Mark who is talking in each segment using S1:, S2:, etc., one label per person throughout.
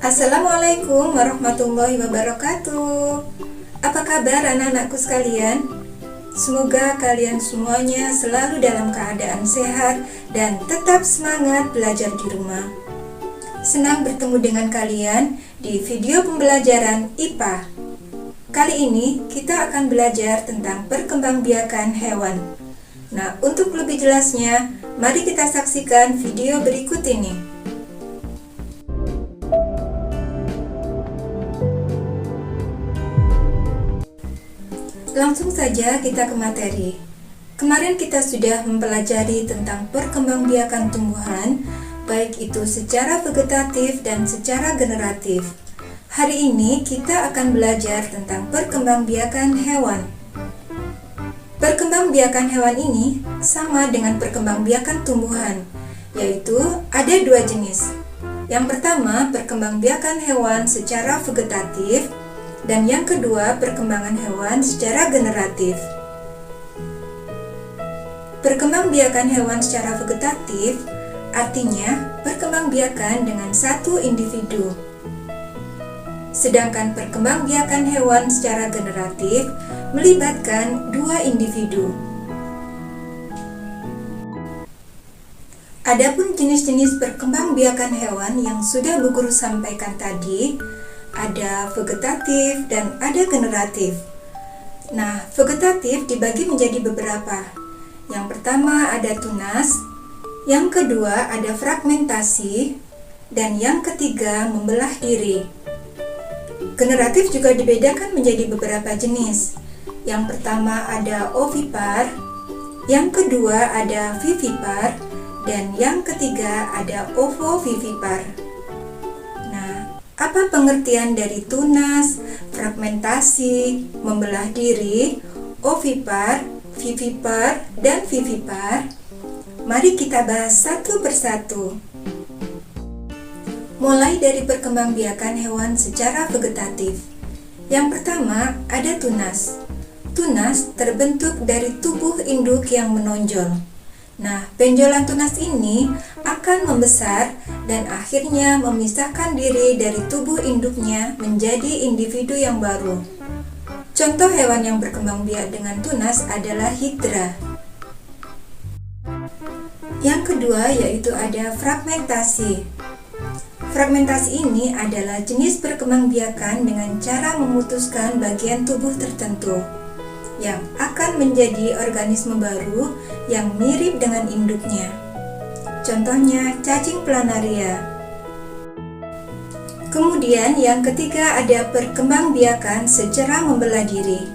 S1: Assalamualaikum warahmatullahi wabarakatuh. Apa kabar anak-anakku sekalian? Semoga kalian semuanya selalu dalam keadaan sehat dan tetap semangat belajar di rumah. Senang bertemu dengan kalian di video pembelajaran IPA. Kali ini kita akan belajar tentang perkembangbiakan hewan. Nah, untuk lebih jelasnya, mari kita saksikan video berikut ini. Langsung saja kita ke materi. Kemarin kita sudah mempelajari tentang perkembangbiakan tumbuhan, baik itu secara vegetatif dan secara generatif. Hari ini kita akan belajar tentang perkembangbiakan hewan. Perkembangbiakan hewan ini sama dengan perkembangbiakan tumbuhan, yaitu ada dua jenis. Yang pertama, perkembangbiakan hewan secara vegetatif, dan yang kedua, perkembangan hewan secara generatif. Perkembangbiakan hewan secara vegetatif artinya perkembangbiakan dengan satu individu. Sedangkan perkembangbiakan hewan secara generatif melibatkan dua individu. Adapun jenis-jenis perkembangbiakan hewan yang sudah Bu Guru sampaikan tadi, ada vegetatif dan ada generatif. Nah, vegetatif dibagi menjadi beberapa. Yang pertama ada tunas, yang kedua ada fragmentasi, dan yang ketiga membelah diri. Generatif juga dibedakan menjadi beberapa jenis. Yang pertama ada ovipar, yang kedua ada vivipar, dan yang ketiga ada ovovivipar. Apa pengertian dari tunas, fragmentasi, membelah diri, ovipar, vivipar, dan vivipar? Mari kita bahas satu persatu. Mulai dari perkembangbiakan hewan secara vegetatif. Yang pertama ada tunas. Tunas terbentuk dari tubuh induk yang menonjol. Nah, benjolan tunas ini akan membesar dan akhirnya memisahkan diri dari tubuh induknya menjadi individu yang baru. Contoh hewan yang berkembang biak dengan tunas adalah hidra. Yang kedua yaitu ada fragmentasi. Fragmentasi ini adalah jenis perkembangbiakan dengan cara memutuskan bagian tubuh tertentu yang akan menjadi organisme baru yang mirip dengan induknya. Contohnya cacing planaria. Kemudian yang ketiga ada perkembangbiakan secara membelah diri.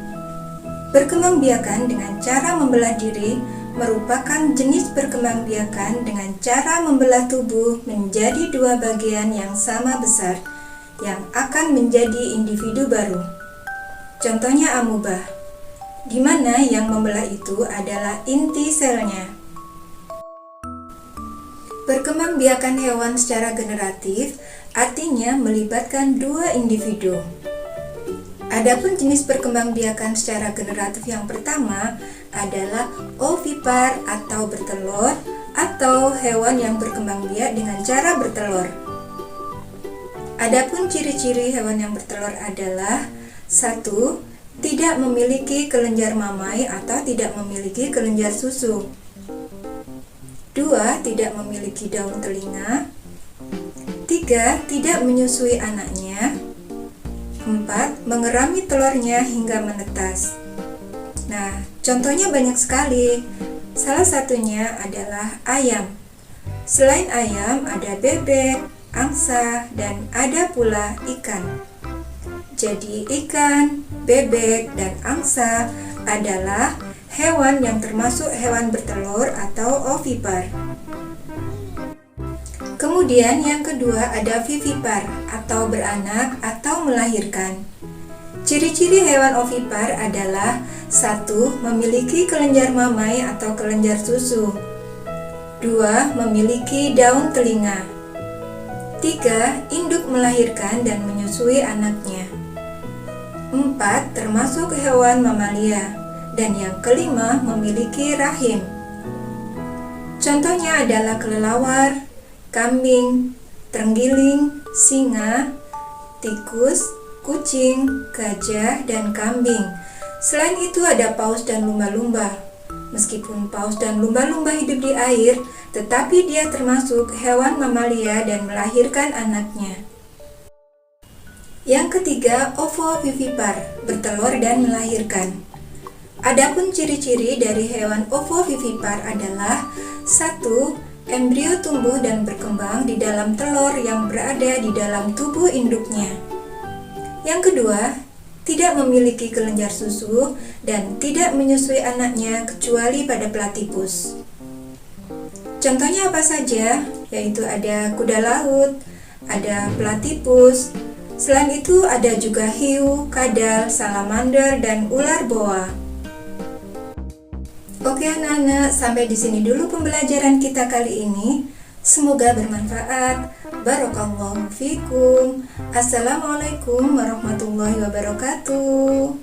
S1: Perkembangbiakan dengan cara membelah diri merupakan jenis perkembangbiakan dengan cara membelah tubuh menjadi dua bagian yang sama besar yang akan menjadi individu baru. Contohnya amubah, di mana yang membelah itu adalah inti selnya. Perkembangbiakan hewan secara generatif artinya melibatkan dua individu. Adapun jenis perkembangbiakan secara generatif yang pertama adalah ovipar atau bertelur, atau hewan yang berkembang biak dengan cara bertelur. Adapun ciri-ciri hewan yang bertelur adalah 1. Tidak memiliki kelenjar mamai atau tidak memiliki kelenjar susu. 2. Tidak memiliki daun telinga. 3. Tidak menyusui anaknya. 4. Mengerami telurnya hingga menetas. Nah, contohnya banyak sekali. Salah satunya adalah ayam. Selain ayam, ada bebek, angsa, dan ada pula ikan. Jadi ikan, bebek, dan angsa adalah hewan yang termasuk hewan bertelur atau ovipar. Kemudian yang kedua ada vivipar atau beranak atau melahirkan. Ciri-ciri hewan ovipar adalah 1. Memiliki kelenjar mamai atau kelenjar susu. 2. Memiliki daun telinga. 3. Induk melahirkan dan menyusui anaknya. 4. Termasuk hewan mamalia. Dan yang kelima memiliki rahim. Contohnya adalah kelelawar, kambing, terenggiling, singa, tikus, kucing, gajah, dan kambing. Selain itu ada paus dan lumba-lumba. Meskipun paus dan lumba-lumba hidup di air, tetapi dia termasuk hewan mamalia dan melahirkan anaknya. Yang ketiga, ovovivipar, bertelur dan melahirkan. Adapun ciri-ciri dari hewan ovovivipar adalah 1. Embrio tumbuh dan berkembang di dalam telur yang berada di dalam tubuh induknya. Yang kedua, tidak memiliki kelenjar susu dan tidak menyusui anaknya kecuali pada platypus. Contohnya apa saja? Yaitu ada kuda laut, ada platypus. Selain itu ada juga hiu, kadal, salamander, dan ular boa. Oke anak-anak, sampai di sini dulu pembelajaran kita kali ini. Semoga bermanfaat. Barakallahu fikum. Assalamualaikum warahmatullahi wabarakatuh.